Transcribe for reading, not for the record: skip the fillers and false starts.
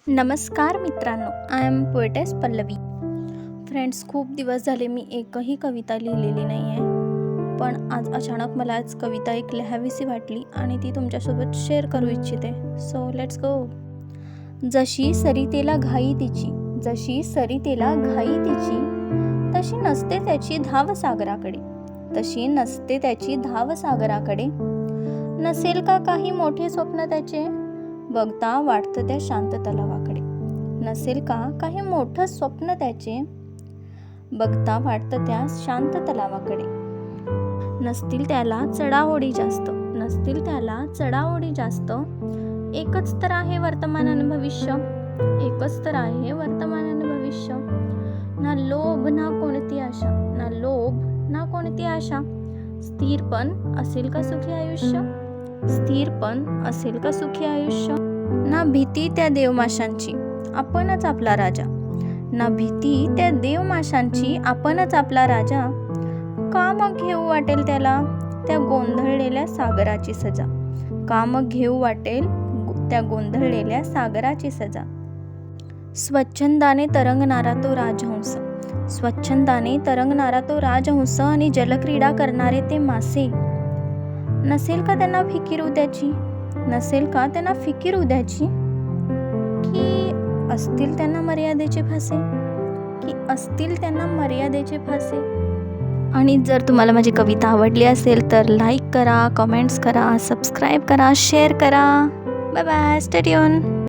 नमस्कार मित्रांनो, I am poetess Pallavi. Friends, खूप दिवस झाले मी एकही कविता लिहिलेली नाही आहे, पण आज अचानक मला आज कविता एक लिहावीशी वाटली आणि ती तुमच्यासोबत शेअर करू इच्छिते. So let's go. जशी सरितेला घाई तिची, जशी सरितेला घाई तिची, तशी नसते त्याची धाव सागराकडे, तशी नसते त्याची धाव सागराकडे. नसेल का काही मोठे स्वप्न त्याचे, बघता वाटतं त्या शांत तलावाकडे. नसेल का काही मोठं स्वप्न त्याचे, बघता वाटतं त्या शांत तलावाकडे. नसतील त्याला चढाओढी जास्त, नसतील त्याला चढाओढी जास्त. एकच तर आहे वर्तमान आणि भविष्य, एकच तर आहे वर्तमान आणि भविष्य. ना लोभ ना कोणती आशा, ना लोभ ना कोणती आशा. स्थिर पण असेल का सुखी आयुष्य, स्थिर पण असेल का सुखी आयुष्य. ना भीती त्या देवमाशांची, आपणच आपला राजा. ना भीती त्या देवमाशांची, आपणच आपला राजा. का मग घेऊ वाटेल त्याला त्या गोंधळलेल्या सागराची सजा, का मग घेऊ वाटेल त्या गोंधळलेल्या सागराची सजा. स्वच्छंदाने तरंगणारा तो राजहंस, स्वच्छंदाने तरंगणारा तो राजहंस आणि जलक्रीडा करणारे ते मासे. नसेल का त्यांना फिकीर उद्याची, नसेल का त्यांना फिकीर उद्याची. की असतील त्यांना मर्यादेचे फासे, की असतील त्यांना मर्यादेचे फासे. आणि जर तुम्हाला माझी कविता आवडली असेल तर लाईक करा, कमेंट्स करा, सबस्क्राईब करा, शेअर करा. Bye bye, stay tune.